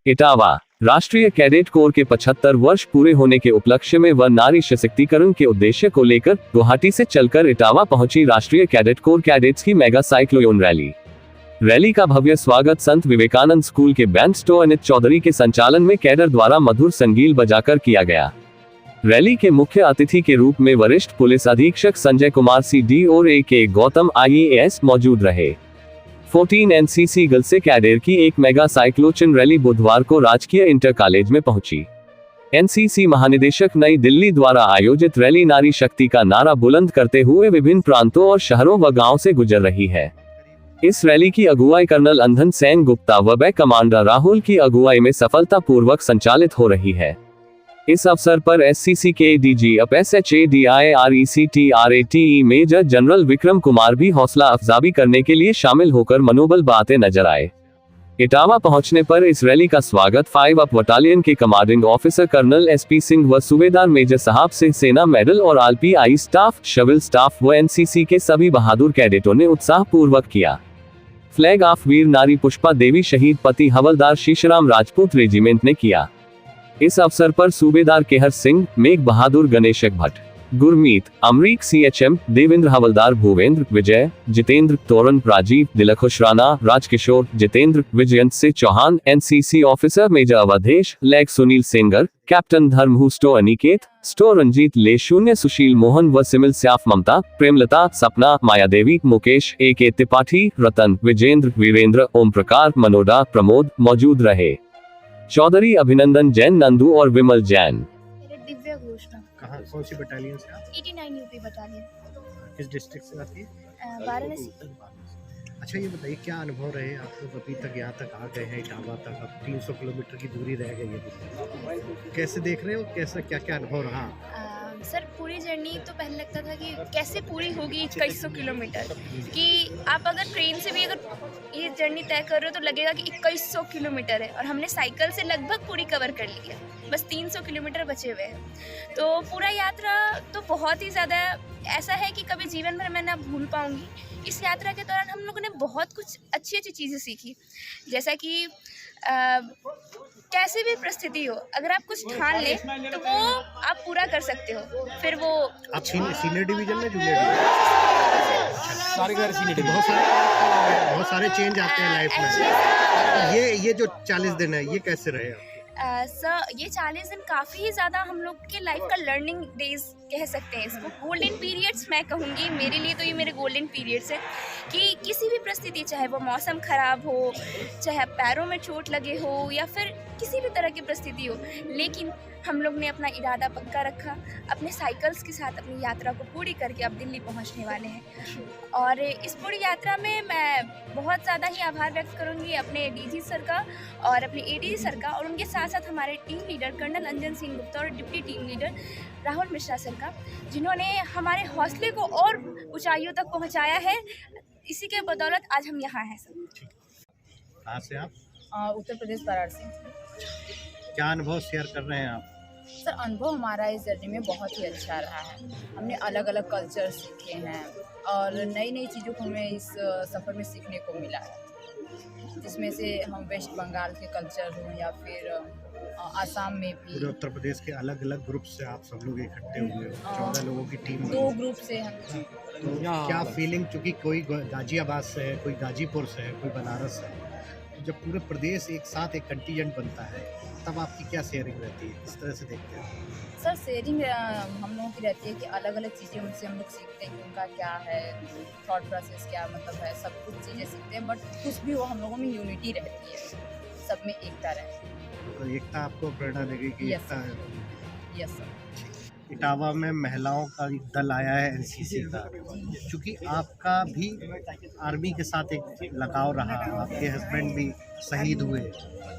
इटावा राष्ट्रीय cadet corps के 75 वर्ष पूरे होने के उपलक्ष्य में व नारी सशक्तिकरण के उद्देश्य को लेकर गुवाहाटी से चलकर इटावा पहुंची राष्ट्रीय कैडेट कोर कैडेट्स की मेगा साइक्लोन रैली का भव्य स्वागत संत विवेकानंद स्कूल के बैंड स्टो अनित चौधरी के संचालन में कैडर द्वारा मधुर संगीत बजाकर किया गया। रैली के मुख्य अतिथि के रूप में वरिष्ठ पुलिस अधीक्षक संजय कुमार CD और AK गौतम IAS मौजूद रहे। 14 NCC गर्ल्स से कैडेर की एक मेगा साइक्लोन रैली बुधवार को राजकीय इंटर कॉलेज में पहुंची। NCC महानिदेशक नई दिल्ली द्वारा आयोजित रैली नारी शक्ति का नारा बुलंद करते हुए विभिन्न प्रांतों और शहरों व गांव से गुजर रही है। इस रैली की अगुवाई कर्नल अंधन सेन गुप्ता व बैक कमांडर राहुल की अगुवाई में सफलतापूर्वक संचालित हो रही है। इस अवसर पर SCC के DG अप SHADIRECTRATE major general Vikram Kumar भी हौसला अफजाई करने के लिए शामिल होकर मनोबल बांधते नजर आए। इटावा पहुंचने पर इस रैली का स्वागत 5 अप बटालियन के commanding officer colonel SP Singh व सूबेदार मेजर साहब से सेना मेडल और RPI स्टाफ, शविल स्टाफ व NCC के सभी बहादुर कैडेटों ने उत्साह पूर्वक किया। फ्लैग ऑफ वीर नारी पुष्पा देवी शहीद पति हवलदार शीशराम राजपूत रेजिमेंट ने किया। इस अवसर पर सूबेदार केहर सिंह, मेघ बहादुर गणेशक भट्ट, गुरमीत, अमरीक CHM, देवेंद्र हवलदार भूवेंद्र, विजय, जितेंद्र, तोरन, राजीव, दिलखुश राणा, राजकिशोर, जितेंद्र, विजयंत से Chauhan, NCC officer major Awadhesh, लैग सुनील सेंगर, कैप्टन धर्महू स्टो अनिकेत, स्टो रंजीत ले शून्य सुशील मोहन व सिमिल स्याफ ममता, प्रेमलता, सपना, मायादेवी, मुकेश, AK त्रिपाठी, रतन, विजेंद्र, वीरेंद्र, ओम प्रकार, मनोडा, प्रमोद मौजूद रहे। चौधरी अभिनंदन जैन, नंदू और विमल जैन। दिव्या घोषणा। कहाँ, कौन सी बटालियन से आप? 89 UP बटालियन। किस डिस्ट्रिक्ट से आती है? वाराणसी। अच्छा, ये बताइए क्या अनुभव रहे आप लोग अभी तक यहाँ तक आ गए हैं इटावा तक, अब 300 किलोमीटर की दूरी रह गई है, कैसे देख रहे हो, कैसा क्या क्या अनुभव रहा? सर पूरी जर्नी तो पहले लगता था कि कैसे पूरी होगी 2100 किलोमीटर, कि आप अगर ट्रेन से भी अगर ये जर्नी तय कर रहे हो तो लगेगा कि 2100 किलोमीटर है और हमने साइकिल से लगभग पूरी कवर कर ली है, बस 300 किलोमीटर बचे हुए हैं। तो पूरा यात्रा तो बहुत ही ज़्यादा ऐसा है कि कभी जीवन भर मैं ना भूल पाऊँगी। इस यात्रा के दौरान हम लोगों ने बहुत कुछ अच्छी अच्छी चीज़ें सीखी, जैसा कि कैसे भी परिस्थिति हो, अगर आप कुछ ठान लें तो वो आप पूरा कर सकते हो। फिर वो आप सीनियर डिवीजन में, जूनियर डिवीजन? बहुत सारे चेंज आते हैं लाइफ में। ये जो 40 दिन है ये कैसे रहे? सर ये 40 दिन काफ़ी ज़्यादा हम लोग के लाइफ का लर्निंग डेज कह सकते हैं इसको, गोल्डन पीरियड्स मैं कहूँगी। मेरे लिए तो ये मेरे गोल्डन पीरियड्स हैं कि किसी भी परिस्थिति, चाहे वो मौसम ख़राब हो, चाहे पैरों में चोट लगे हो या फिर किसी भी तरह की परिस्थिति हो, लेकिन हम लोग ने अपना इरादा पक्का रखा, अपने साइकिल्स के साथ अपनी यात्रा को पूरी करके अब दिल्ली पहुंचने वाले हैं। और इस पूरी यात्रा में मैं बहुत ज़्यादा ही आभार व्यक्त करूंगी अपने DG सर का और अपने ADG सर का, और उनके साथ साथ हमारे टीम लीडर कर्नल अंजन सिंह गुप्ता और deputy team leader Rahul Mishra sir का, जिन्होंने हमारे हौसले को और ऊंचाइयों तक पहुँचाया है। इसी के बदौलत आज हम यहाँ हैं सर। कहाँ से आप? उत्तर प्रदेश वाराणसी। क्या अनुभव शेयर कर रहे हैं आप? सर अनुभव हमारा इस जर्नी में बहुत ही अच्छा रहा है। हमने अलग अलग कल्चर सीखे हैं और नई नई चीज़ों को हमें इस सफ़र में सीखने को मिला है, जिसमें से हम वेस्ट बंगाल के कल्चर हों या फिर आसाम में भी। पूरे उत्तर प्रदेश के अलग अलग ग्रुप से आप सब लोग इकट्ठे हुए हो, 14 लोगों की टीम। 2 ग्रुप से हम। तो क्या फीलिंग, चूँकि कोई गाजियाबाद से है, कोई गाजीपुर से है, कोई बनारस से है, जब पूरे प्रदेश एक साथ एक कंटीजेंट बनता है तब आपकी क्या शेयरिंग रहती है, किस तरह से देखते हैं? सर शेयरिंग हम लोगों की रहती है कि अलग अलग चीज़ें उनसे हम लोग सीखते हैं कि उनका क्या है थॉट प्रोसेस, क्या मतलब है, सब कुछ चीज़ें सीखते हैं, बट कुछ भी वो हम लोगों में यूनिटी रहती है, सब में एकता रहती है। तो एकता आपको प्रेरणा देगी कि एकता है। Yes sir. इटावा में महिलाओं का एक दल आया है NCC का, क्योंकि आपका भी आर्मी के साथ एक लगाव रहा, आपके हस्बैंड भी शहीद हुए,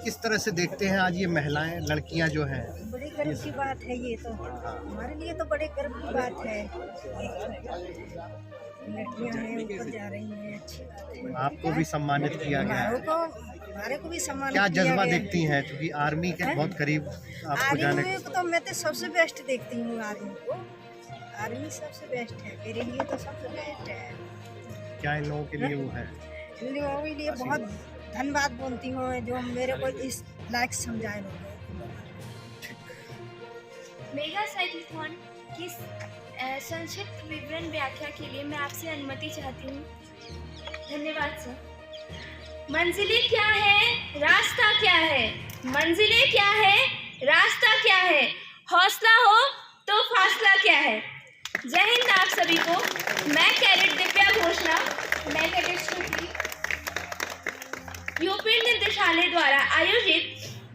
किस तरह से देखते हैं आज ये महिलाएं, लड़कियां जो हैं? बड़ी गर्व की बात है ये तो, हमारे लिए तो बड़े गर्व की बात है। लड़कियां हैं ऊपर जा रही हैं, अच्छी बात है। आपको भी सम्मानित किया गया है, हमारे को भी सम्मानित क्या किया जज्बा गया। देखती हैं, क्योंकि आर्मी के बहुत करीब आपको जाने आर्मी को तो मैं तो सबसे बेस्ट देखती हूँ। आर्मी को, आर्मी सबसे बेस्ट है मेरे लिए तो, सबसे बेस्ट है। क्या इन लोगों के लिए वो है? इन लोगों के लिए बहुत धन्यवाद बोलती हूँ जो मेरे को इस लाइक समझाए लोगों को। मेगा साइक्लोथॉन की संक्षिप्त विवरण व्याख्या के लिए मैं आपसे अनुमति चाहती हूँ। धन्यवाद सर। मंजिलें क्या है, रास्ता क्या है? मंजिलें क्या है, रास्ता क्या है? हौसला हो तो फासला क्या है? जय हिंद आप सभी को। मैं कैडेट दिव्या घोषणा, मैं कैडेट श्रुति, यूपी निदेशालय द्वारा आयोजित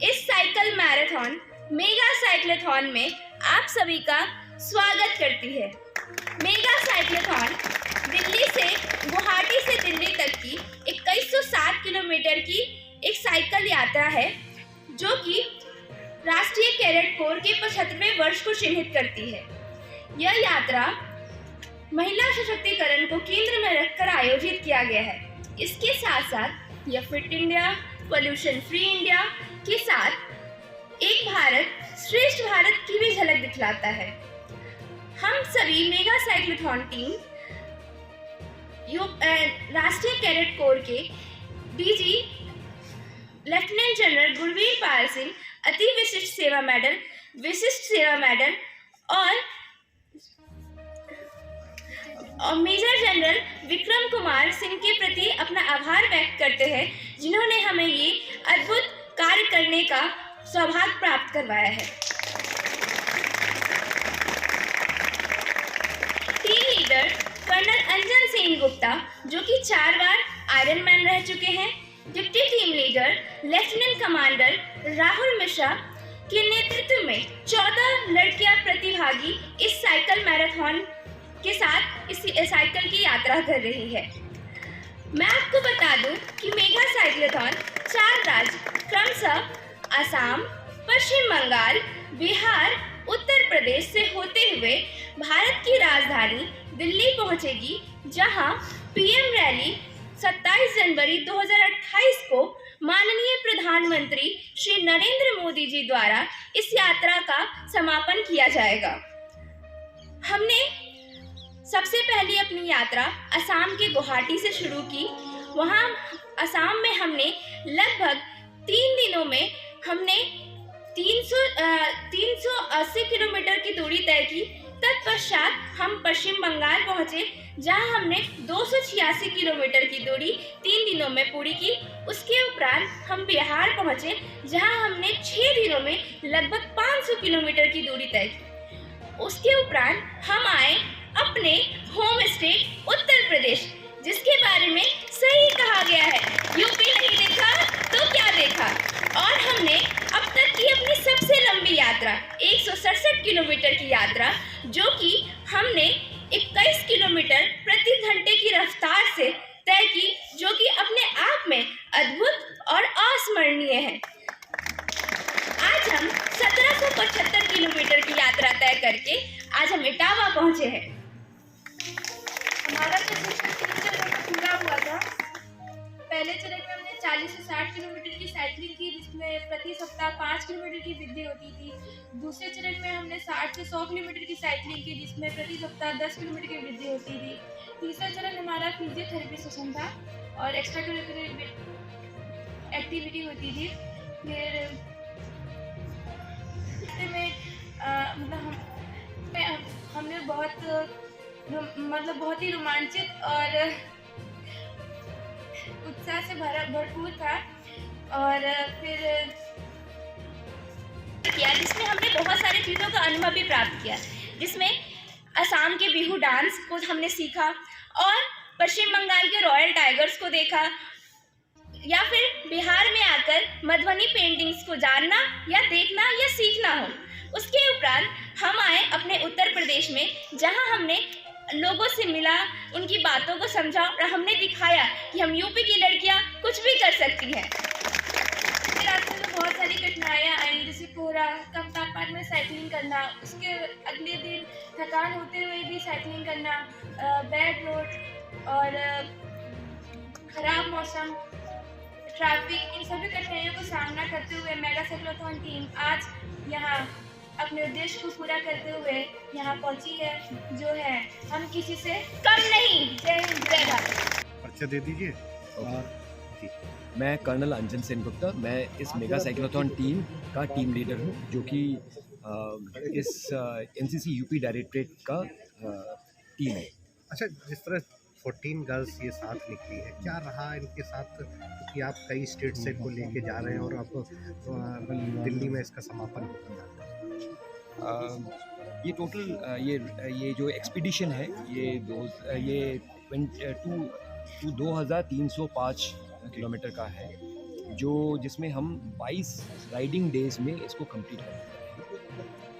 इस साइकिल मैराथन मेगा साइक्लोथॉन में आप सभी का स्वागत करती है। मेगा साइक्लोथॉन दिल्ली से गुवाहाटी से दिल्ली तक की 2160 किलोमीटर की एक साइकिल यात्रा है, जो कि राष्ट्रीय कैडेट कोर के 75वें वर्ष को चिन्हित करती है। यह यात्रा महिला सशक्तिकरण को केंद्र में रखकर आयोजित किया गया है। इसके साथ साथ यह fit India, pollution free India के साथ एक भारत श्रेष्ठ भारत की भी झलक दिखलाता है। हम सभी मेगा साइक्लोथॉन टीम राष्ट्रीय कैडेट कोर के DG lieutenant general Gurvir Pal Singh अति विशिष्ट सेवा मेडल और मेजर जनरल विक्रम कुमार सिंह के प्रति अपना आभार व्यक्त करते हैं, जिन्होंने हमें ये अद्भुत कार्य करने का सौभाग्य प्राप्त करवाया है। टीम लीडर कर्नल अंजन सेन गुप्ता, जो कि 4 बार आयरन मैन रह चुके हैं, deputy team leader lieutenant commander Rahul Mishra के नेतृत्व में 14 लड़कियां प्रतिभागी इस साइकिल मैराथन के साथ इस साइकिल की यात्रा कर रही है। मैं आपको बता दूं कि मेगा साइक्लोथॉन 4 राज्य क्रमशः असम, पश्चिम बंगाल, बिहार, उत्तर प्रदेश से होते हुए भारत की राजधानी दिल्ली पहुंचेगी, जहां पीएम रैली 27 जनवरी 2028 को माननीय प्रधानमंत्री श्री नरेंद्र मोदी जी द्वारा इस यात्रा का समापन किया जाएगा। हमने सबसे पहले अपनी यात्रा असम के गुवाहाटी से शुरू की। वहाँ असम में हमने लगभग 3 दिनों में हमने 380 किलोमीटर की दूरी तय की। तत्पश्चात हम पश्चिम बंगाल पहुँचे, जहाँ हमने 286 किलोमीटर की दूरी 3 दिनों में पूरी की। उसके उपरांत हम बिहार पहुँचे, जहाँ हमने 6 दिनों में लगभग 500 किलोमीटर की दूरी तय की। उसके उपरांत हम आए अपने होम स्टेट उत्तर प्रदेश, जिसके बारे में सही कहा गया है, यूपी नहीं देखा तो क्या देखा। और हमने अब तक की अपनी सबसे लंबी यात्रा 167 किलोमीटर की यात्रा, जो कि हमने 21 किलोमीटर प्रति घंटे की रफ्तार से तय की, जो कि अपने आप में अद्भुत और अस्मरणीय है। आज हम 1775 किलोमीटर की यात्रा तय करके आज हम इटावा पहुंचे हैं। हमारा प्रशिक्षण 3 चरणों में पूरा हुआ था। पहले चरण में हमने 40 से 60 किलोमीटर की साइकिलिंग की, जिसमें प्रति सप्ताह 5 किलोमीटर की वृद्धि होती थी। दूसरे चरण में हमने 60 से 100 किलोमीटर की साइकिलिंग की, जिसमें प्रति सप्ताह 10 किलोमीटर की वृद्धि होती थी। तीसरा चरण हमारा फिजियोथेरेपी सेशन था और एक्स्ट्रा करिकुलर एक्टिविटी होती थी। फिर में हमने बहुत ही रोमांचित और उत्साह से भरपूर था। और फिर किया, जिसमें हमने बहुत सारी चीज़ों का अनुभव भी प्राप्त किया, जिसमें असम के बिहू डांस को हमने सीखा और पश्चिम बंगाल के रॉयल टाइगर्स को देखा, या फिर बिहार में आकर मधुबनी पेंटिंग्स को जानना या देखना या सीखना हो। उसके उपरांत हम आए अपने उत्तर प्रदेश में, जहां हमने लोगों से मिला, उनकी बातों को समझा और हमने दिखाया कि हम यूपी की लड़कियां कुछ भी कर सकती हैं। रास्ते में बहुत सारी कठिनाइयाँ आई, जैसे कोहरा, कम तापमान में साइकिलिंग करना, उसके अगले दिन थकान होते हुए भी साइकिलिंग करना, बैड रोड और खराब मौसम, ट्रैफिक, इन सभी कठिनाइयों को सामना करते हुए मेगा साइक्लोथॉन टीम आज यहाँ अपने उद्देश्य को पूरा करते हुए यहाँ पहुँची है, जो है हम किसी से कम नहीं। जय हिंद, जय भारत। परिचय दे दीजिए और जी। मैं कर्नल अंजन सेन गुप्ता, मैं इस मेगा साइक्लोथॉन टीम का टीम लीडर हूँ, जो कि इस एनसीसी यूपी डायरेक्टरेट का टीम है। अच्छा, जिस तरह 14 गर्ल्स ये साथ निकली है, क्या रहा इनके साथ, क्योंकि आप कई स्टेट से इनको लेके जा रहे हैं और अब दिल्ली में इसका समापन होगा। ये टोटल ये जो एक्सपीडिशन है ये 2305 किलोमीटर का है, जिसमें हम 22 राइडिंग डेज में इसको कंप्लीट करेंगे।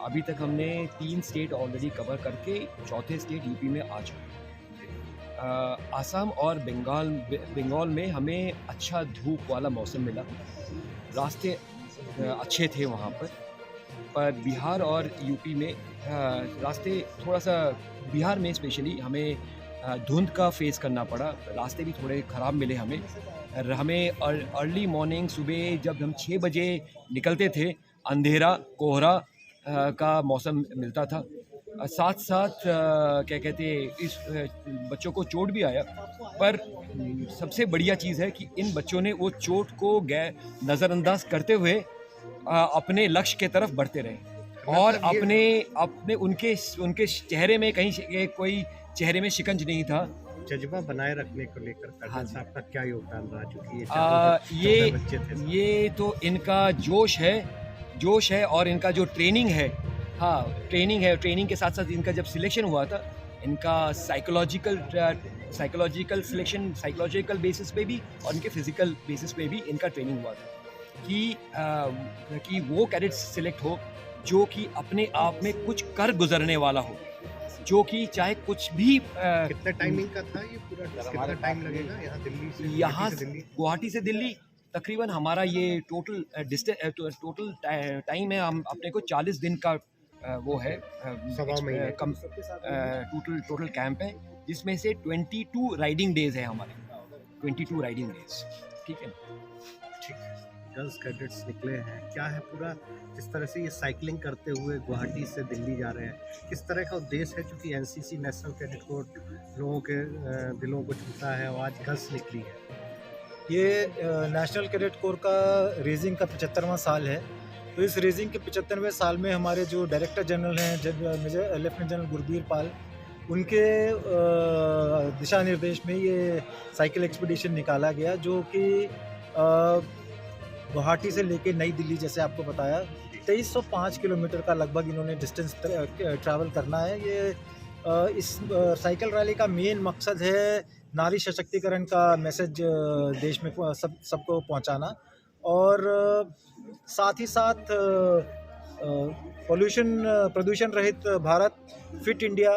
अभी तक हमने 3 स्टेट ऑलरेडी कवर करके चौथे स्टेट यूपी में आ चुके हैं। आसाम और बंगाल में हमें अच्छा धूप वाला मौसम मिला, रास्ते अच्छे थे वहाँ पर बिहार और यूपी में रास्ते थोड़ा सा, बिहार में स्पेशली हमें धुंध का फेस करना पड़ा, रास्ते भी थोड़े ख़राब मिले हमें अर्ली मॉर्निंग सुबह जब हम 6 बजे निकलते थे, अंधेरा कोहरा का मौसम मिलता था। साथ साथ क्या कहते हैं, इस बच्चों को चोट भी आया, पर सबसे बढ़िया चीज़ है कि इन बच्चों ने वो चोट को नज़रअंदाज करते हुए अपने लक्ष्य के तरफ बढ़ते रहे और अपने उनके चेहरे में कहीं कोई चेहरे में शिकंज नहीं था। जज्बा बनाए रखने को लेकर कर्नल साहब का क्या योगदान रहा, चूँकि ये बच्चे थे? ये तो इनका जोश है और इनका जो ट्रेनिंग है, ट्रेनिंग के साथ साथ इनका जब सिलेक्शन हुआ था, इनका साइकोलॉजिकल सिलेक्शन, साइकोलॉजिकल बेसिस पे भी और इनके फिजिकल बेसिस पे भी इनका ट्रेनिंग हुआ था कि वो कैडेट्स सिलेक्ट हो जो कि अपने आप में कुछ कर गुजरने वाला हो, जो कि चाहे कुछ भी। कितना टाइमिंग का था ये पूरा, कितना टाइम लगेगा यहाँ दिल्ली गुवाहाटी से दिल्ली? तकरीबन हमारा ये टोटल टाइम है, हम अपने को 40 दिन का वो है टोटल कैंप है, जिसमें से 22 राइडिंग डेज है हमारे, 22 राइडिंग डेज। ठीक है, गर्ल्स कैडेट्स निकले हैं, क्या है पूरा जिस तरह से ये साइकिलिंग करते हुए गुवाहाटी से दिल्ली जा रहे हैं, किस तरह का उद्देश्य है? क्योंकि एनसीसी नेशनल कैडेट कोर लोगों के दिलों को छूता है और आज गर्ल्स निकली है। ये नेशनल कैडेट कोर का रेजिंग का 75वां साल है। तो इस रेजिंग के 75वें साल में हमारे जो डायरेक्टर जनरल हैं मेजर लेफ्टिनेंट जनरल गुरबीर पाल, उनके दिशा निर्देश में ये साइकिल एक्सपीडिशन निकाला गया, जो कि गुवाहाटी से लेके नई दिल्ली, जैसे आपको बताया, 2305 किलोमीटर का लगभग इन्होंने डिस्टेंस ट्रैवल करना है। ये इस साइकिल रैली का मेन मकसद है नारी सशक्तिकरण का मैसेज देश में सबको पहुंचाना, और साथ ही साथ प्रदूषण रहित भारत, फिट इंडिया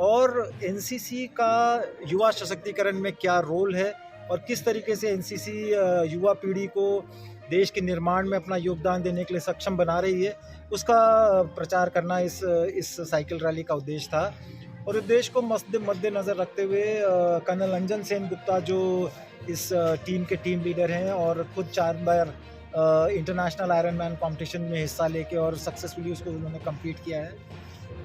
और एनसीसी का युवा सशक्तिकरण में क्या रोल है और किस तरीके से एनसीसी युवा पीढ़ी को देश के निर्माण में अपना योगदान देने के लिए सक्षम बना रही है, उसका प्रचार करना इस साइकिल रैली का उद्देश्य था। और उद्देश्य को मद्देनज़र रखते हुए कर्नल अंजन सेन गुप्ता, जो इस टीम के टीम लीडर हैं और खुद 4 बार इंटरनेशनल आयरन मैन कॉम्पिटिशन में हिस्सा लेके और सक्सेसफुली उसको उन्होंने कंप्लीट किया है,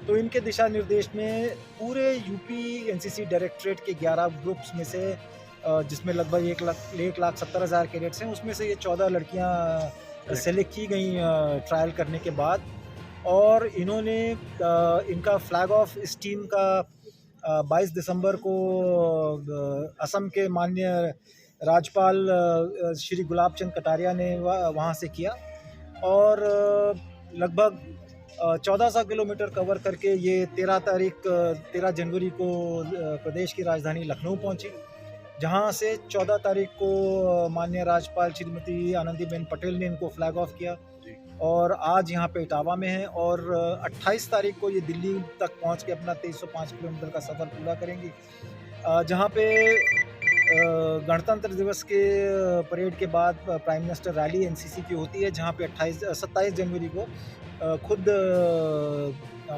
तो इनके दिशा निर्देश में पूरे यूपी एनसीसी डायरेक्टरेट के 11 ग्रुप्स में से, जिसमें लगभग 1,70,000 कैडेट्स हैं, उसमें से ये 14 लड़कियां सेलेक्ट की गई ट्रायल करने के बाद, और इन्होंने इनका फ्लैग ऑफ इस टीम का 22 दिसंबर को असम के माननीय राज्यपाल श्री गुलाब चंद कटारिया ने वहाँ से किया, और लगभग 1400 किलोमीटर कवर करके ये 13 जनवरी को प्रदेश की राजधानी लखनऊ पहुँची, जहाँ से 14 तारीख को माननीय राज्यपाल श्रीमती आनंदीबेन पटेल ने इनको फ्लैग ऑफ किया, और आज यहाँ पे इटावा में हैं, और 28 तारीख को ये दिल्ली तक पहुँच के अपना 2305 किलोमीटर का सफ़र पूरा करेंगी, जहाँ पे गणतंत्र दिवस के परेड के बाद प्राइम मिनिस्टर रैली एनसीसी की होती है, जहाँ पे 27 जनवरी को खुद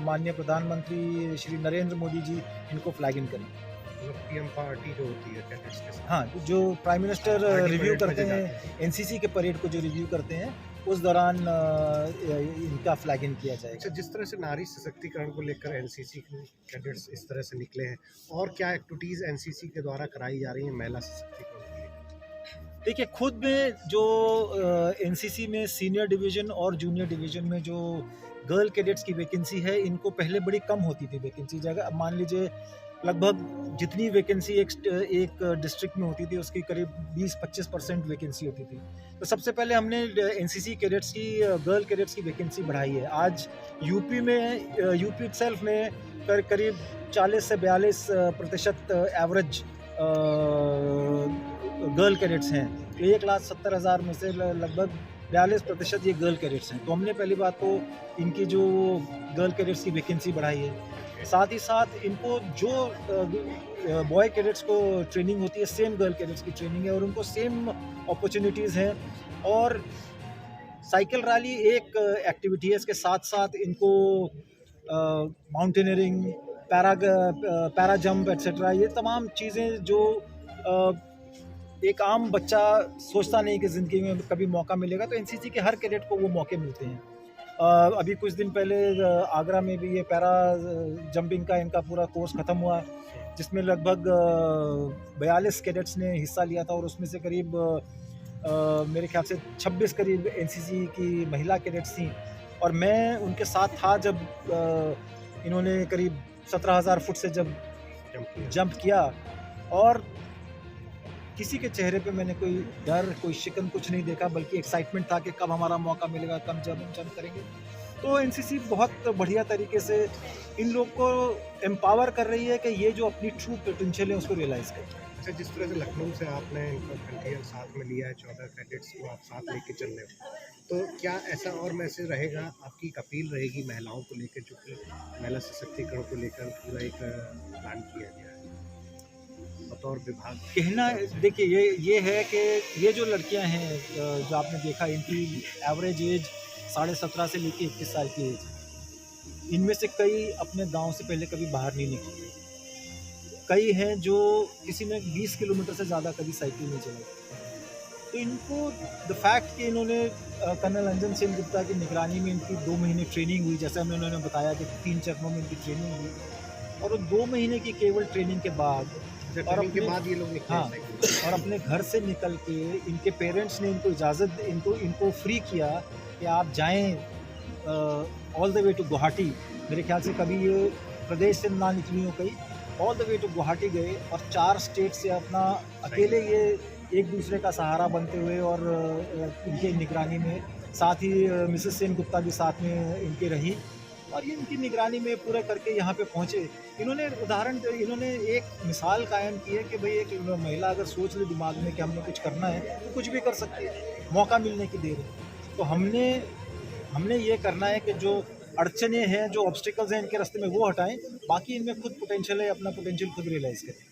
माननीय प्रधानमंत्री श्री नरेंद्र मोदी जी इनको फ्लैग इन करेंगे। पीएम पार्टी जो होती है कैडेट्स के साथ, हाँ, जो प्राइम मिनिस्टर रिव्यू करते हैं एनसीसी के परेड को, जो रिव्यू करते हैं, उस दौरान इनका फ्लैग इन किया जाएगा। अच्छा, जिस तरह से नारी सशक्तिकरण को लेकर एनसीसी के कैडेट्स इस तरह से निकले हैं, और क्या एक्टिविटीज़ एनसीसी के द्वारा कराई जा रही हैं महिला सशक्तिकरण के लिए? देखिए, खुद में जो एनसीसी में सीनियर डिवीज़न और जूनियर डिवीज़न में जो गर्ल कैडेट्स की वैकेंसी है, इनको पहले बड़ी कम होती थी वैकेंसी जगह। अब मान लीजिए लगभग जितनी वैकेंसी एक डिस्ट्रिक्ट में होती थी, उसकी करीब 20-25% वैकेंसी होती थी। तो सबसे पहले हमने एनसीसी कैडेट्स की गर्ल कैडेट्स की वैकेंसी बढ़ाई है। आज यूपी इटसेल्फ में करीब 40 से 42% एवरेज गर्ल कैडेट्स हैं। 1,70,000 में से लगभग 42% ये गर्ल कैडेट्स हैं। तो हमने पहली बात तो इनकी जो गर्ल कैडेट्स की वैकेंसी बढ़ाई है। साथ ही साथ इनको जो बॉय कैडेट्स को ट्रेनिंग होती है, सेम गर्ल कैडेट्स की ट्रेनिंग है और उनको सेम अपॉर्चुनिटीज़ हैं। और साइकिल रैली एक एक्टिविटी है, इसके साथ साथ इनको माउंटेनियरिंग, पैरा जंप एट्सेट्रा, ये तमाम चीज़ें जो एक आम बच्चा सोचता नहीं कि ज़िंदगी में कभी मौका मिलेगा, तो एनसीसी के हर कैडेट को वो मौके मिलते हैं। अभी कुछ दिन पहले आगरा में भी ये पैरा जंपिंग का इनका पूरा कोर्स ख़त्म हुआ, जिसमें लगभग 42 कैडेट्स ने हिस्सा लिया था और उसमें से करीब मेरे ख्याल से 26 करीब एनसीसी की महिला कैडेट्स थी और मैं उनके साथ था जब इन्होंने करीब 17,000 फुट से जब जंप किया। और किसी के चेहरे पे मैंने कोई डर, कोई शिकन कुछ नहीं देखा, बल्कि एक्साइटमेंट था कि कब हमारा मौका मिलेगा, कब जंप करेंगे। तो एनसीसी बहुत बढ़िया तरीके से इन लोग को एम्पावर कर रही है कि ये जो अपनी ट्रू पोटेंशियल है उसको रियलाइज़ करें। अच्छा, जिस तरह से लखनऊ से आपने इनको कंटिन्यू साथ में लिया है, 14 कैडेट्स को आप साथ लेके चल रहे हो, तो क्या ऐसा और मैसेज रहेगा, आपकी एक अपील रहेगी महिलाओं को लेकर, जो कि महिला सशक्तिकरण को लेकर पूरा एक प्लान किया गया है बतौर विभाग? कहना देखिए ये है कि ये जो लड़कियां हैं जो आपने देखा, इनकी एवरेज एज 17.5 से लेकर 21 साल की एज। इनमें से कई अपने गांव से पहले कभी बाहर नहीं निकले, कई हैं जो किसी ने 20 किलोमीटर से ज़्यादा कभी साइकिल नहीं चलाई। तो इनको द फैक्ट कि इन्होंने कर्नल अंजन सेन गुप्ता की निगरानी में इनकी 2 महीने ट्रेनिंग हुई, जैसे हमने उन्होंने बताया कि 3 चरणों में इनकी ट्रेनिंग हुई, और 2 महीने की केवल ट्रेनिंग के बाद और अपने घर से निकल के इनके पेरेंट्स ने इनको इजाज़त, इनको फ्री किया कि आप जाएं all the way to Guwahati. मेरे ख्याल से कभी ये प्रदेश से ना निकली हो कहीं, all the way to Guwahati गए और 4 स्टेट से अपना अकेले ये एक दूसरे का सहारा बनते हुए और इनके निगरानी में, साथ ही मिसेस सेन गुप्ता भी साथ में इनके रही और ये इनकी निगरानी में पूरे करके यहाँ पे पहुँचे। इन्होंने एक मिसाल कायम की है कि भाई एक महिला अगर सोच ले दिमाग में कि हमने कुछ करना है तो कुछ भी कर सकती है, मौका मिलने की देर है। तो हमने ये करना है कि जो अड़चने हैं, जो ऑब्स्टिकल्स हैं इनके रास्ते में, वो हटाएं, बाकी इनमें खुद पोटेंशियल है, अपना पोटेंशियल खुद रियलाइज़ करें।